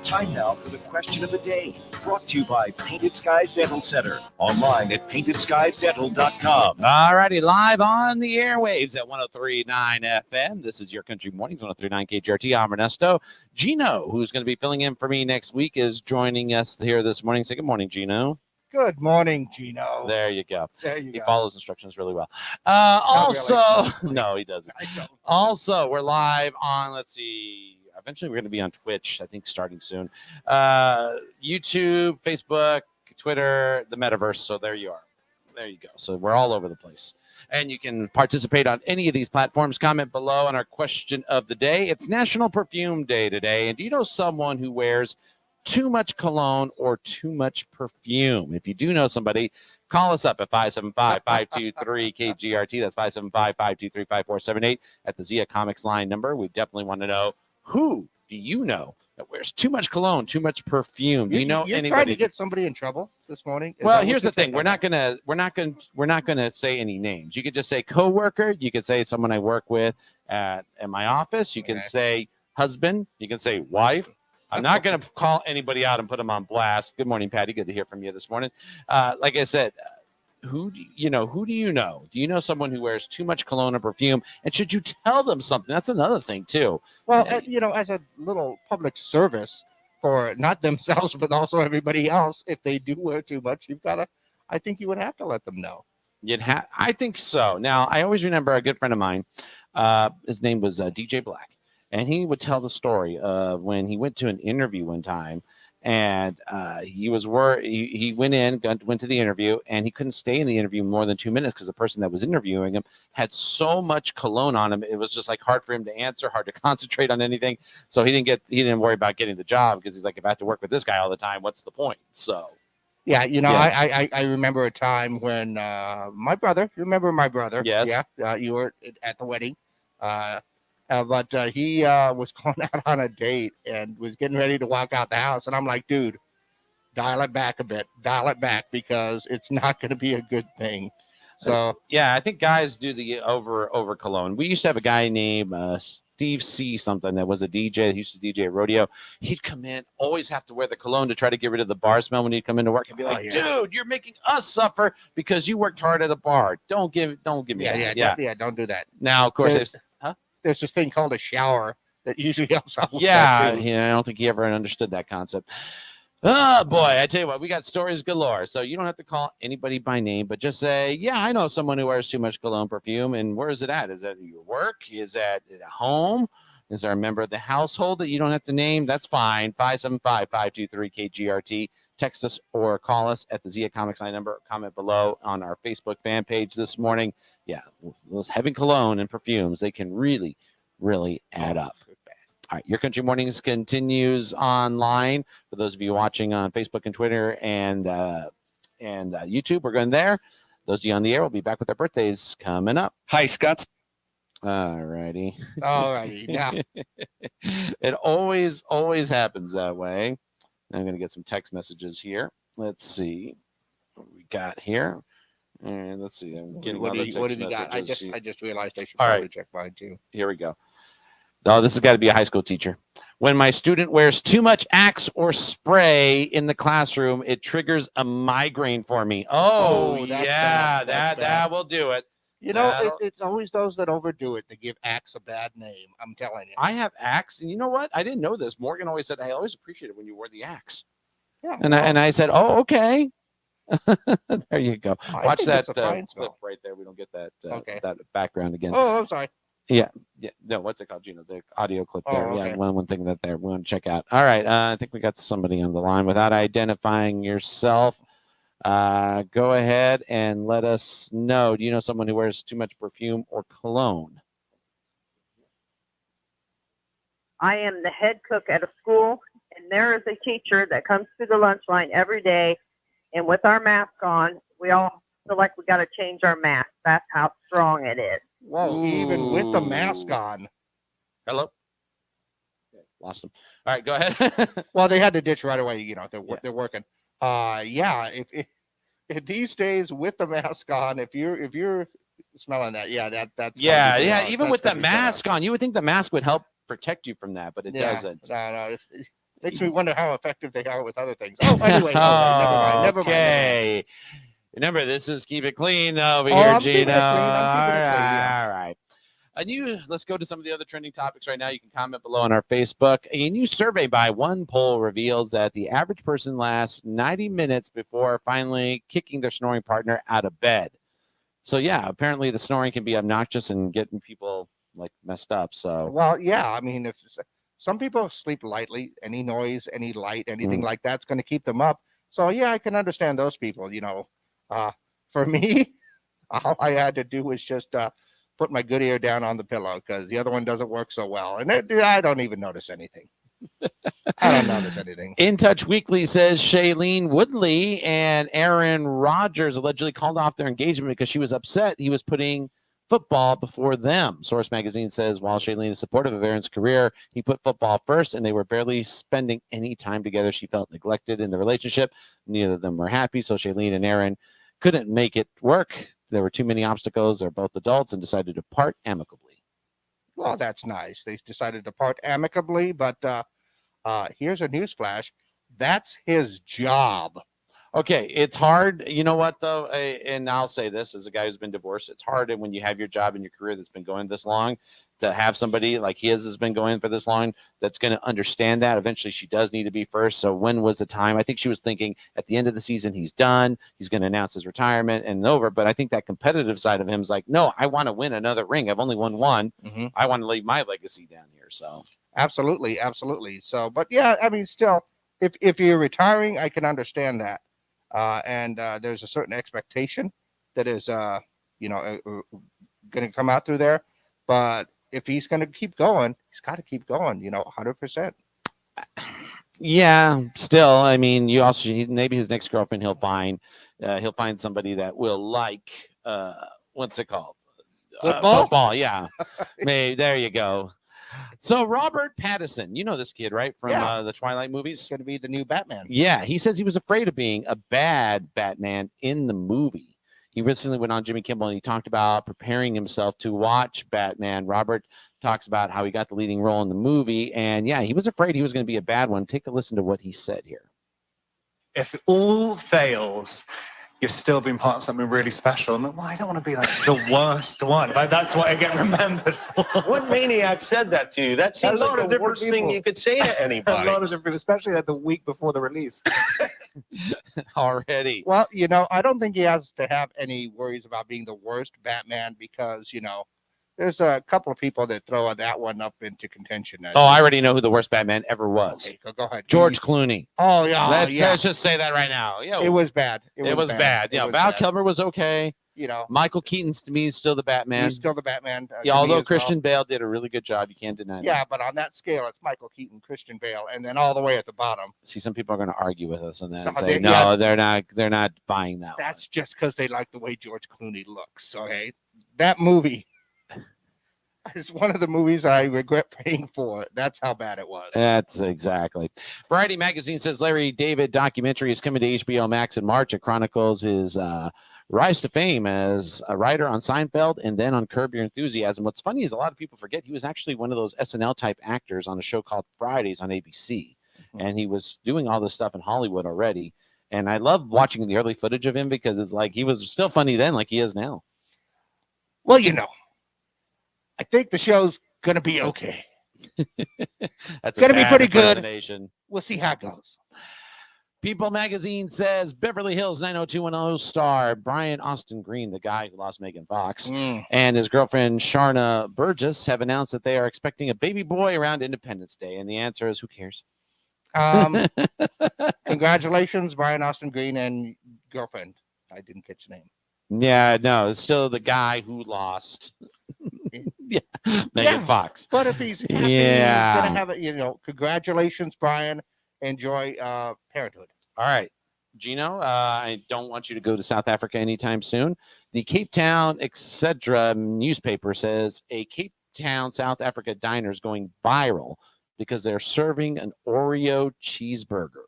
Time now for the question of the day, brought to you by Painted Skies Dental Center, online at paintedskiesdental.com. All righty, live on the airwaves at 103.9 FM. This is your Country Mornings, 103.9 KGRT. I'm Ernesto. Gino, who's going to be filling in for me next week, is joining us here this morning. Say good morning, Gino. Good morning, Gino. There you go. He follows instructions really well. Really. No, he doesn't. I don't. Also, we're live on, let's see, eventually we're going to be on Twitch, I think starting soon. YouTube, Facebook, Twitter, the metaverse. So there you are. There you go. So we're all over the place. And you can participate on any of these platforms. Comment below on our question of the day. It's National Perfume Day today. And do you know someone who wears too much cologne or too much perfume? If you do know somebody, call us up at 575-523-KGRT. That's 575-523-5478 at the Zia Comics line number. We definitely want to know, who do you know that wears too much cologne, too much perfume? Do you know you're anybody? Trying to get somebody in trouble this morning? Well, here's the thing: we're not gonna say any names. You could just say coworker. You could say someone I work with at my office. You can say husband. You can say wife. I'm not going to call anybody out and put them on blast. Good morning, Patty. Good to hear from you this morning. Like I said, who do you know? Do you know someone who wears too much cologne or perfume? And should you tell them something? That's another thing too. Well, as a little public service for not themselves but also everybody else, if they do wear too much, I think you would have to let them know. I think so. Now, I always remember a good friend of mine. His name was DJ Black, and he would tell the story of when he went to an interview one time. And he went to the interview, and he couldn't stay in the interview more than 2 minutes because the person that was interviewing him had so much cologne on him. It was just like hard for him to answer, hard to concentrate on anything. So he didn't worry about getting the job because he's like, if I have to work with this guy all the time, what's the point? So yeah, I remember a time when my brother. Remember my brother? Yes. Yeah. You were at the wedding. But he was going out on a date and was getting ready to walk out the house. And I'm like, dude, dial it back a bit. Dial it back because it's not going to be a good thing. So, yeah, I think guys do the over cologne. We used to have a guy named Steve C. something that was a DJ. He used to DJ at rodeo. He'd come in, always have to wear the cologne to try to get rid of the bar smell when he'd come into work and be like, dude, you're making us suffer because you worked hard at a bar. Don't give me that. Yeah, don't do that. Now, of course, there's this thing called a shower that usually helps out with that too. I don't think he ever understood that concept. Oh, boy, I tell you what, we got stories galore. So you don't have to call anybody by name, but just say, yeah, I know someone who wears too much cologne perfume. And where is it at? Is it at your work? Is that at home? Is there a member of the household that you don't have to name? That's fine. 575-523-KGRT. Text us or call us at the Zia Comics line number. Comment below on our Facebook fan page this morning. Yeah, those heavy cologne and perfumes, they can really, really add up. All right, Your Country Mornings continues online. For those of you watching on Facebook and Twitter and YouTube, we're going there. Those of you on the air will be back with their birthdays coming up. Hi, Scott. All righty. Yeah. It always happens that way. I'm going to get some text messages here. Let's see what we got here. And let's see. I'm getting what have you got? I just realized I should probably check mine too. Here we go. Oh, this has got to be a high school teacher. When my student wears too much Axe or spray in the classroom, it triggers a migraine for me. That will do it. It's always those that overdo it that give Axe a bad name. I'm telling you. I have Axe, and you know what? I didn't know this. Morgan always said, I always appreciate it when you wear the Axe. Yeah. And I said, oh, okay. There you go. Watch that clip right there. We don't get that that background again. Oh, I'm sorry. Yeah. No, what's it called, Gino? The audio clip there. Okay. Yeah, one thing that we want to check out. All right. I think we got somebody on the line. Without identifying yourself, go ahead and let us know. Do you know someone who wears too much perfume or cologne? I am the head cook at a school, and there is a teacher that comes through the lunch line every day, and with our mask on, we all feel like we got to change our mask. That's how strong it is. Whoa, even with the mask on. Hello? Lost him. All right, go ahead. Well, they had to ditch right away. They're working. If these days with the mask on, if you're smelling that, that's even with the mask on, you would think the mask would help protect you from that, but it Yeah, doesn't. no, it makes me wonder how effective they are with other things. Oh, anyway, never mind. Okay. Remember, this is Keep It Clean over Oh, here, I'm keeping it Gino. clean. I'm keeping it clean, yeah. All right. Let's go to some of the other trending topics right now. You can comment below on our Facebook. A new survey by One Poll reveals that the average person lasts 90 minutes before finally kicking their snoring partner out of bed. So yeah, apparently the snoring can be obnoxious and getting people like messed up. So Well, yeah, I mean, if some people sleep lightly, any noise, any light, anything like that's going to keep them up. So yeah, I can understand those people. For me, all I had to do was just put my good ear down on the pillow because the other one doesn't work so well, and I don't even notice anything. I don't notice anything. In Touch Weekly says Shailene Woodley and Aaron Rodgers allegedly called off their engagement because she was upset he was putting football before them. Source magazine says while Shailene is supportive of Aaron's career, he put football first and they were barely spending any time together. She felt neglected in the relationship. Neither of them were happy, so Shailene and Aaron couldn't make it work. There were too many obstacles. They're both adults and decided to part amicably. Well, that's nice. They decided to part amicably, but here's a newsflash. That's his job. Okay, it's hard. You know what, though? And I'll say this as a guy who's been divorced, it's hard when you have your job and your career that's been going this long to have somebody like his has been going for this long that's going to understand that. Eventually, she does need to be first. So when was the time? I think she was thinking at the end of the season, he's done. He's going to announce his retirement and over. But I think that competitive side of him is like, no, I want to win another ring. I've only won one. Mm-hmm. I want to leave my legacy down here. So absolutely. So, but yeah, I mean, still, if you're retiring, I can understand that. And there's a certain expectation that is, going to come out through there. But if he's going to keep going, he's got to keep going, 100%. Yeah, still, I mean, you also maybe his next girlfriend he'll find somebody that will like what's it called? Football, yeah. Maybe there you go. So Robert Pattinson, you know this kid, right? From the Twilight movies. He's going to be the new Batman. Yeah, he says he was afraid of being a bad Batman in the movie. He recently went on Jimmy Kimmel and he talked about preparing himself to watch Batman. Robert talks about how he got the leading role in the movie. And yeah, he was afraid he was going to be a bad one. Take a listen to what he said here. If it all fails, you're still being part of something really special. I'm like, well, I don't want to be like the worst one. But that's what I get remembered for. What maniac said that to you? That seems like the worst thing you could say to anybody. A lot of different, especially like the week before the release. Already. Well, I don't think he has to have any worries about being the worst Batman because, there's a couple of people that throw that one up into contention. Oh, I already know who the worst Batman ever was. Okay, go ahead. George Clooney. Oh, yeah. Let's just say that right now. Yeah, it was bad. It was bad. Yeah, Val Kilmer was okay. Michael Keaton to me is still the Batman. He's still the Batman. Yeah, although Christian Bale did a really good job, you can't deny that. Yeah, but on that scale, it's Michael Keaton, Christian Bale, and then all the way at the bottom. See, some people are going to argue with us on that and say, no, they're not buying that. That's just because they like the way George Clooney looks. Okay, that movie is one of the movies I regret paying for. That's how bad it was. That's exactly. Variety magazine says Larry David documentary is coming to HBO Max in March. It chronicles his rise to fame as a writer on Seinfeld and then on Curb Your Enthusiasm. What's funny is a lot of people forget he was actually one of those SNL type actors on a show called Fridays on ABC. Mm-hmm. And he was doing all this stuff in Hollywood already. And I love watching the early footage of him because it's like he was still funny then like he is now. Well, I think the show's going to be okay. That's going to be pretty good. We'll see how it goes. People magazine says Beverly Hills 90210 star Brian Austin Green, the guy who lost Megan Fox, and his girlfriend Sharna Burgess have announced that they are expecting a baby boy around Independence Day. And the answer is, who cares? Congratulations, Brian Austin Green and girlfriend. I didn't catch the name. Yeah, no, it's still the guy who lost. Yeah, Megan Fox. But if he's happy, he's gonna have it. Congratulations, Brian. Enjoy parenthood. All right, Gino. I don't want you to go to South Africa anytime soon. The Cape Town Etc. newspaper says a Cape Town, South Africa diner is going viral because they're serving an Oreo cheeseburger.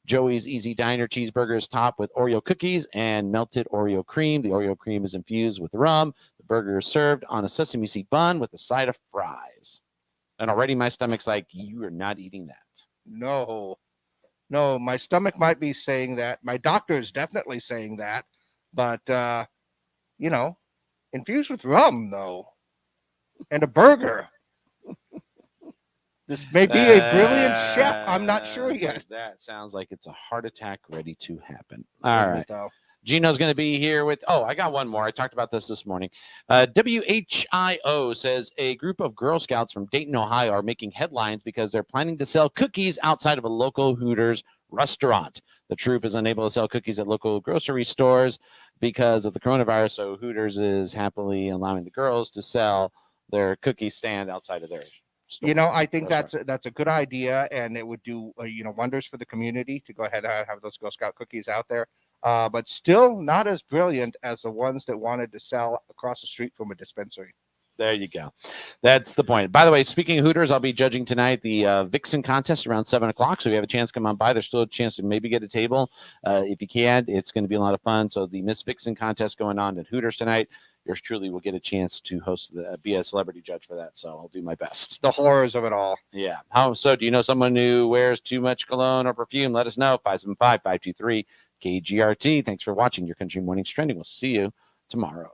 Joey's Easy Diner cheeseburger is topped with Oreo cookies and melted Oreo cream. The Oreo cream is infused with rum. The burger is served on a sesame seed bun with a side of fries. And already my stomach's like, you are not eating that. No, my stomach might be saying that. My doctor is definitely saying that. But, infused with rum, though, and a burger. This may be a brilliant chef. I'm not sure yet. That sounds like it's a heart attack ready to happen. All right. Though. Gino's going to be here with, I got one more. I talked about this morning. WHIO says a group of Girl Scouts from Dayton, Ohio are making headlines because they're planning to sell cookies outside of a local Hooters restaurant. The troop is unable to sell cookies at local grocery stores because of the coronavirus, so Hooters is happily allowing the girls to sell their cookie stand outside of their store. I think that's a good idea, and it would do wonders for the community to go ahead and have those Girl Scout cookies out there. But still not as brilliant as the ones that wanted to sell across the street from a dispensary. There you go. That's the point. By the way, speaking of Hooters, I'll be judging tonight the Vixen contest around 7 o'clock. So if you have a chance, come on by. There's still a chance to maybe get a table. If you can, it's going to be a lot of fun. So the Miss Vixen contest going on at Hooters tonight. Yours truly will get a chance to be a celebrity judge for that. So I'll do my best. The horrors of it all. Yeah. So do you know someone who wears too much cologne or perfume? Let us know. 575-523-KGRT. Thanks for watching Your Country Morning's Trending. We'll see you tomorrow.